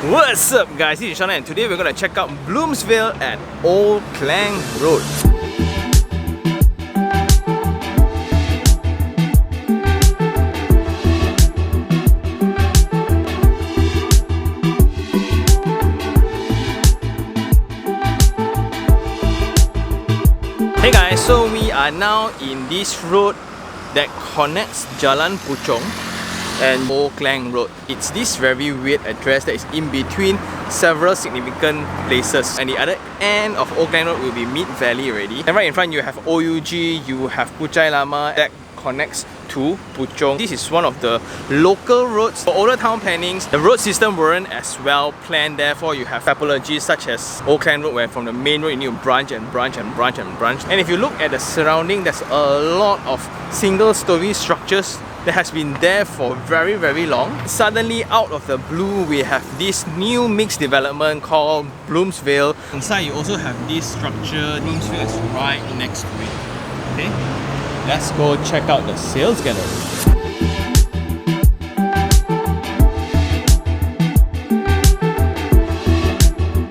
What's up guys, this is Sean and today we're going to check out Bloomsvale at Old Klang Road. Hey guys, so we are now in this road that connects Jalan Puchong and Old Klang Road. It's this very weird address that is in between several significant places, and the other end of Old Klang Road will be Mid Valley already. And right in front you have OUG, you have Kuchai Lama that connects to Puchong. This is one of the local roads. For older town plannings, the road system weren't as well planned, therefore you have typologies such as Old Klang Road where from the main road you need to branch and branch and branch and branch. And if you look at the surrounding, there's a lot of single story structures that has been there for very long. Suddenly out of the blue we have this new mixed development called Bloomsvale. Inside you also have this structure. Bloomsvale is right next to it. Okay, let's go check out the sales gallery.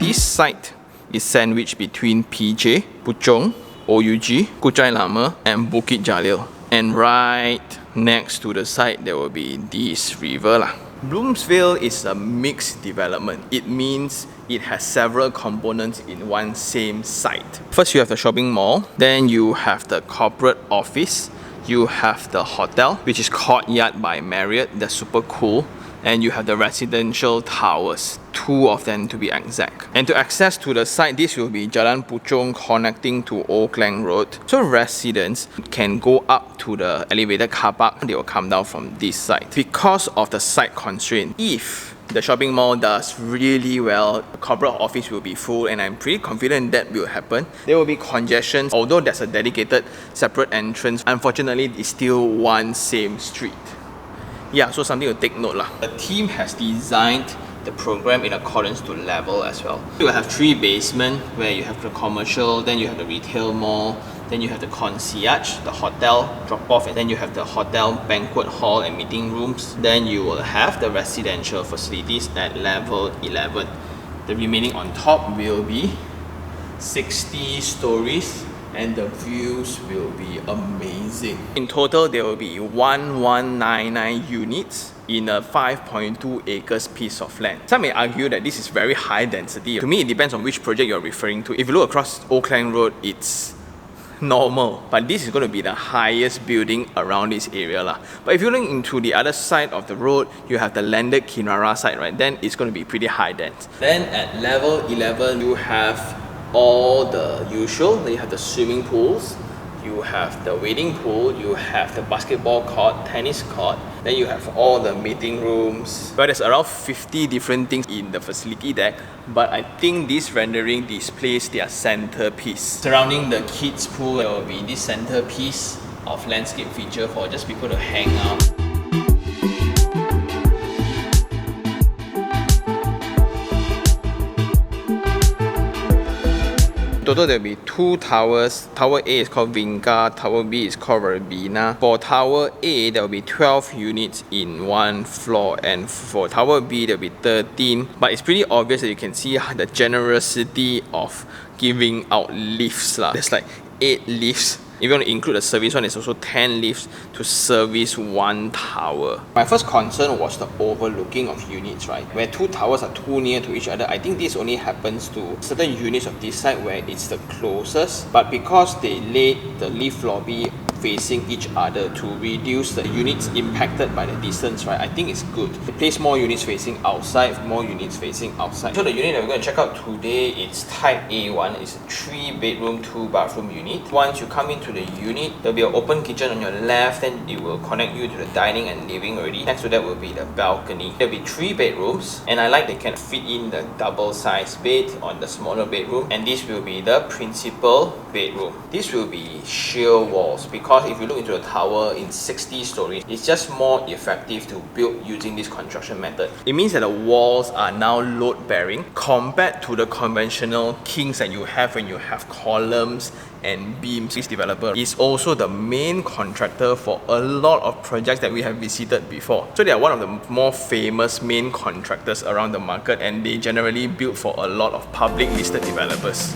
This site is sandwiched between PJ, Puchong, OUG, Kuchai Lama and Bukit Jalil. And right next to the site there will be this river lah. Bloomsvale is a mixed development. It means it has several components in one same site. First you have the shopping mall, then you have the corporate office, you have the hotel which is Courtyard by Marriott, that's super cool, and you have the residential towers, 2 of them to be exact. And to access to the site, this will be Jalan Puchong connecting to Old Klang Road. So residents can go up to the elevated car park, they will come down from this side. Because of the site constraint, if the shopping mall does really well, the corporate office will be full, and I'm pretty confident that will happen. There will be congestion, although there's a dedicated separate entrance. Unfortunately, it's still one same street. Yeah, so something to take note lah. The team has designed the program in accordance to level as well. You have 3 basements where you have the commercial, then you have the retail mall, then you have the concierge, the hotel drop-off, and then you have the hotel banquet hall and meeting rooms. Then you will have the residential facilities at level 11. The remaining on top will be 60 stories and the views will be amazing. In total, there will be 1199 units in a 5.2 acres piece of land. Some may argue that this is very high density. To me, it depends on which project you're referring to. If you look across Old Klang Road, it's normal, but this is going to be the highest building around this area lah. But if you look into the other side of the road, you have the landed Kinara side, right? Then it's going to be pretty high dense. Then at level 11, you have all the usual. You have the swimming pools, you have the wading pool, you have the basketball court, tennis court, then you have all the meeting rooms. But there's around 50 different things in the facility there, but I think this rendering displays their centerpiece. Surrounding the kids pool, there will be this centerpiece of landscape feature for just people to hang out. Total there will be 2 towers. Tower A is called Vinca, Tower B is called Verbena. For Tower A, there will be 12 units in one floor, and for Tower B, there will be 13. But it's pretty obvious that you can see the generosity of giving out lifts lah. There's like 8 lifts. If you want to include the service one, there's also 10 lifts to service one tower. My first concern was the overlooking of units, right? Where 2 towers are too near to each other. I think this only happens to certain units of this site where it's the closest. But because they laid the lift lobby facing each other to reduce the units impacted by the distance, right? I think it's good. They place more units facing outside, more units facing outside. So the unit that we're going to check out today is type A1. It's a 3-bedroom, 2-bathroom unit. Once you come into the unit, there'll be an open kitchen on your left, then it will connect you to the dining and living already. Next to that will be the balcony. There'll be 3 bedrooms, and I like they can fit in the double-sized bed on the smaller bedroom, and this will be the principal bedroom. This will be sheer walls because because if you look into a tower in 60 stories, it's just more effective to build using this construction method. It means that the walls are now load bearing compared to the conventional kings that you have when you have columns and beams. This developer is also the main contractor for a lot of projects that we have visited before. So they are one of the more famous main contractors around the market, and they generally build for a lot of public listed developers.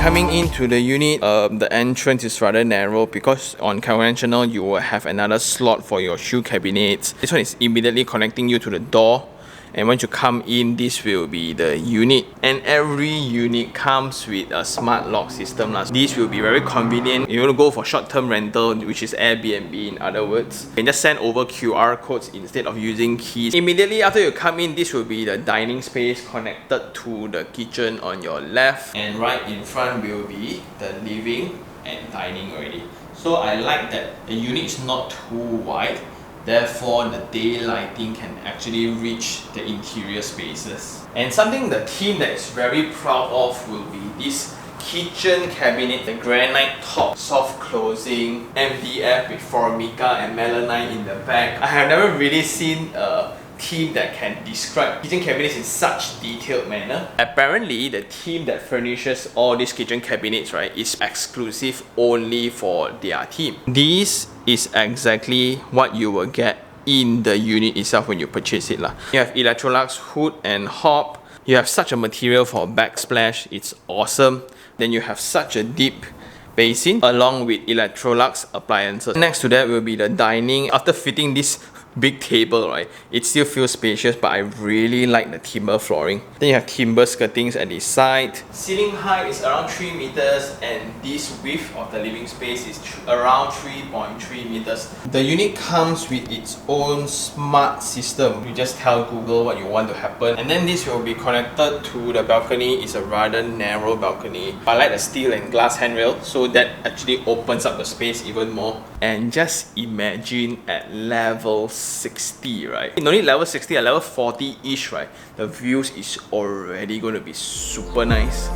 Coming into the unit, the entrance is rather narrow because on conventional you will have another slot for your shoe cabinets. This one is immediately connecting you to the door, and once you come in, this will be the unit, and every unit comes with a smart lock system. This will be very convenient if you want to go for short-term rental, which is Airbnb in other words. You can just send over QR codes instead of using keys. Immediately after you come in, this will be the dining space connected to the kitchen on your left, and right in front will be the living and dining already. So I like that the unit is not too wide. Therefore, the daylighting can actually reach the interior spaces. And something the team that is very proud of will be this kitchen cabinet, the granite top, soft closing, MDF with Formica and melanine in the back. I have never really seen a team that can describe kitchen cabinets in such detailed manner. Apparently, the team that furnishes all these kitchen cabinets, right, is exclusive only for their team. This is exactly what you will get in the unit itself when you purchase it. You have Electrolux hood and hob. You have such a material for backsplash. It's awesome. Then you have such a deep basin along with Electrolux appliances. Next to that will be the dining. After fitting this big table, right, it still feels spacious, but I really like the timber flooring. Then you have timber skirtings at the side. Ceiling height is around 3 meters, and this width of the living space is around 3.3 meters. The unit comes with its own smart system. You just tell Google what you want to happen, and then this will be connected to the balcony. It's a rather narrow balcony. I like the steel and glass handrail, so that actually opens up the space even more. And just imagine at level 60, right? No need level 60, at level 40-ish, right? The views is already going to be super nice.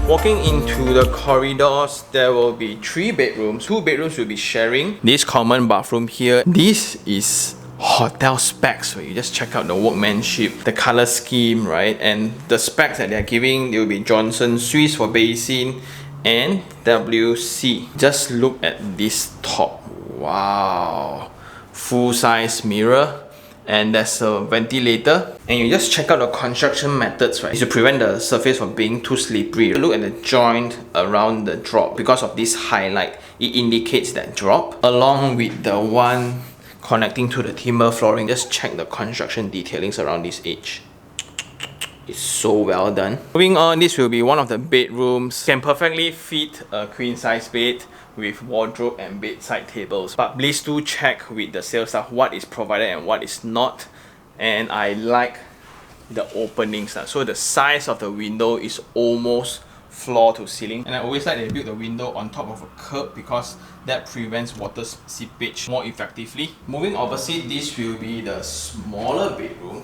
Walking into the corridors, there will be 3 bedrooms. 2 bedrooms will be sharing this common bathroom here. This is hotel specs, where you just check out the workmanship, the color scheme, right? And the specs that they're giving, they will be Johnson Swiss for basin and WC. Just look at this top. Wow, full-size mirror, and there's a ventilator. And you just check out the construction methods, right? Is to prevent the surface from being too slippery. Look at the joint around the drop. Because of this highlight, it indicates that drop, along with the one connecting to the timber flooring. Just check the construction detailings around this edge. It's so well done. Moving on, this will be one of the bedrooms. Can perfectly fit a queen size bed with wardrobe and bedside tables. But please do check with the sales staff what is provided and what is not. And I like the openings. So the size of the window is almost floor to ceiling, and I always like they build the window on top of a curb because that prevents water seepage more effectively. Moving opposite, this will be the smaller bedroom,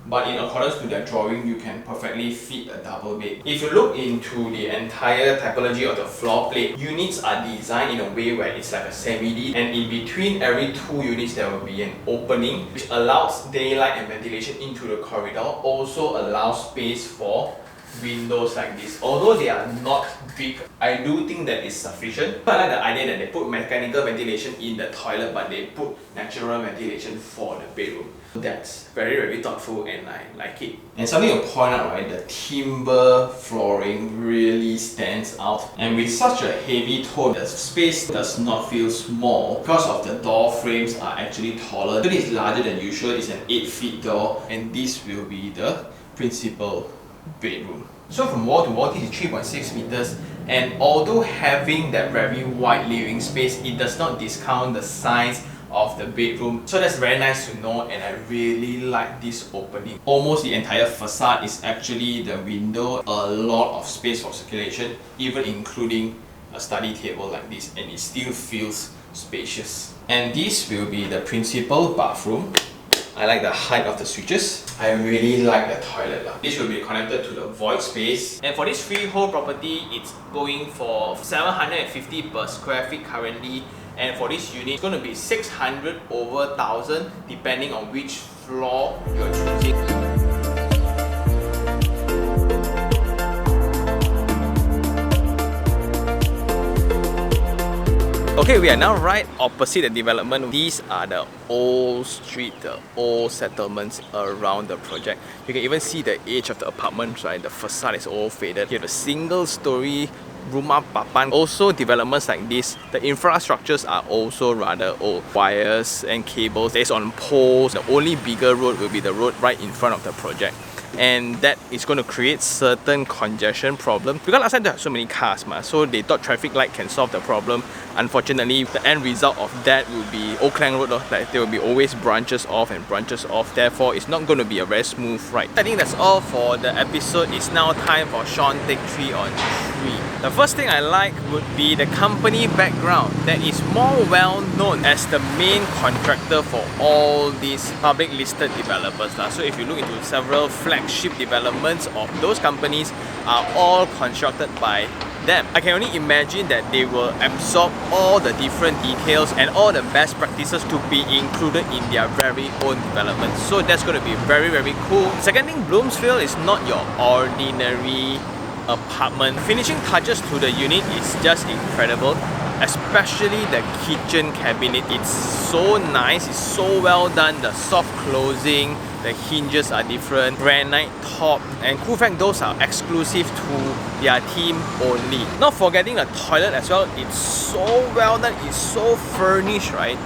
but in accordance to their drawing, you can perfectly fit a double bed. If you look into the entire typology of the floor plate, units are designed in a way where it's like a semi-D, and in between every 2 units there will be an opening which allows daylight and ventilation into the corridor, also allows space for windows like this. Although they are not big, I do think that is sufficient. I like the idea that they put mechanical ventilation in the toilet, but they put natural ventilation for the bedroom. That's very, very thoughtful, and I like it. And something to point out, right, the timber flooring really stands out. And with such a heavy tone, the space does not feel small because of the door frames are actually taller. So this is larger than usual. It's an 8-foot door, and this will be the principal bedroom. So from wall to wall, this is 3.6 meters, and although having that very wide living space, it does not discount the size of the bedroom. So that's very nice to know, and I really like this opening. Almost the entire facade is actually the window. A lot of space for circulation, even including a study table like this, and it still feels spacious. And this will be the principal bathroom. I like the height of the switches. I really like the toilet. This will be connected to the void space. And for this freehold property, it's going for 750 per square feet currently. And for this unit, it's going to be 600 over 1000 depending on which floor you're choosing. Okay, we are now right opposite the development. These are the old street, the old settlements around the project. You can even see the age of the apartments, right? The facade is all faded. You have a single story rumah papan. Also, developments like this, the infrastructures are also rather old. Wires and cables, there's on poles. The only bigger road will be the road right in front of the project. And that is going to create certain congestion problem because last time there are so many cars, so they thought traffic light can solve the problem. Unfortunately, the end result of that will be Old Klang Road, like there will be always branches off and branches off. Therefore, it's not going to be a very smooth ride. I think that's all for the episode. It's now time for Sean Take 3 on 3. The first thing I like would be the company background that is more well known as the main contractor for all these public listed developers. So if you look into several flagship developments of those companies are all constructed by them. I can only imagine that they will absorb all the different details and all the best practices to be included in their very own development. So that's going to be very, very cool. Second thing, Bloomsvale is not your ordinary apartment. Finishing touches to the unit is just incredible, especially the kitchen cabinet. It's so nice, it's so well done. The soft closing, the hinges are different, granite top, and cool fact, those are exclusive to their team only. Not forgetting the toilet as well. It's so well done, it's so furnished, right?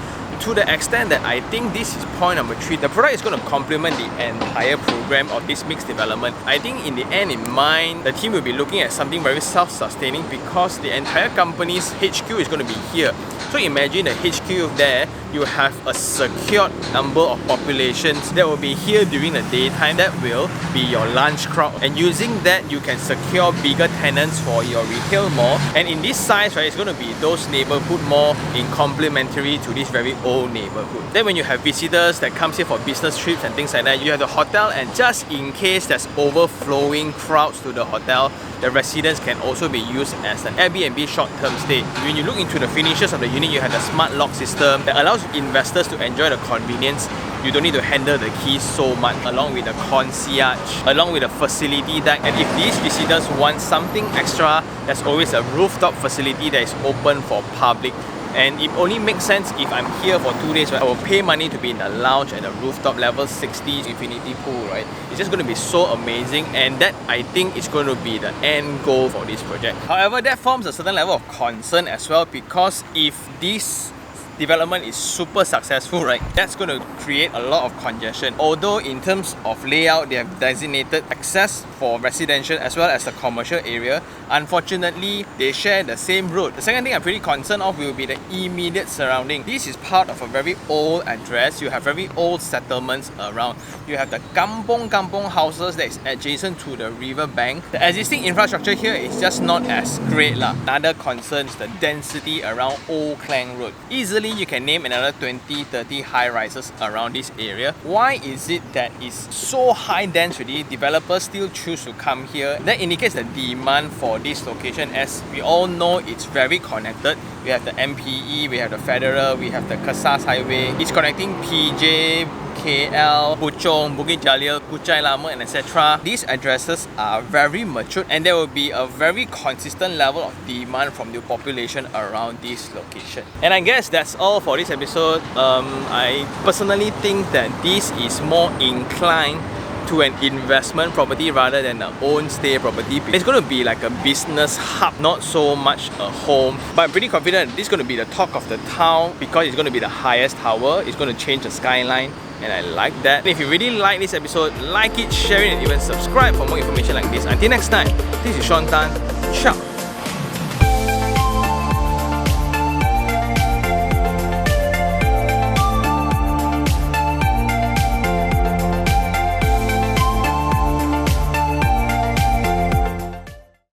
To the extent that I think this is point number 3. The product is going to complement the entire program of this mixed development. I think in the end in mind, the team will be looking at something very self-sustaining because the entire company's HQ is going to be here. So imagine the HQ there, you have a secured number of populations that will be here during the daytime. That will be your lunch crowd. And using that, you can secure bigger tenants for your retail mall. And in this size, right, it's going to be those neighborhood mall in complementary to this very old neighborhood. Then when you have visitors that comes here for business trips and things like that, you have the hotel, and just in case there's overflowing crowds to the hotel, the residents can also be used as an Airbnb short-term stay. When you look into the finishes of the unit, you have the smart lock system that allows investors to enjoy the convenience. You don't need to handle the keys so much, along with the concierge, along with the facility deck. And if these visitors want something extra, there's always a rooftop facility that is open for public. And it only makes sense if I'm here for 2 days, right? I will pay money to be in the lounge at the rooftop level 60 infinity pool, right? It's just going to be so amazing, and that I think is going to be the end goal for this project. However, that forms a certain level of concern as well, because if this development is super successful, right, that's going to create a lot of congestion. Although in terms of layout, they have designated access for residential as well as the commercial area, unfortunately they share the same road. The second thing I'm pretty concerned of will be the immediate surrounding. This is part of a very old address. You have very old settlements around. You have the kampong houses that is adjacent to the river bank. The existing infrastructure here is just not as great lah. Another concern is the density around Old Klang Road. Easily you can name another 20-30 high rises around this area. Why is it that it's so high density? Developers still choose to come here. That indicates the demand for this location. As we all know, it's very connected. We have the MPE, we have the Federal, we have the Kesas Highway. It's connecting PJ, KL, Puchong, Bukit Jalil, Kuchai, Lama, and etc. These addresses are very matured, and there will be a very consistent level of demand from the population around this location. And I guess that's all for this episode. I personally think that this is more inclined to an investment property rather than an own stay property. It's going to be like a business hub, not so much a home. But I'm pretty confident this is going to be the talk of the town because it's going to be the highest tower. It's going to change the skyline, and I like that. And if you really like this episode, like it, share it, and even subscribe for more information like this. Until next time, this is Sean Tan. Ciao!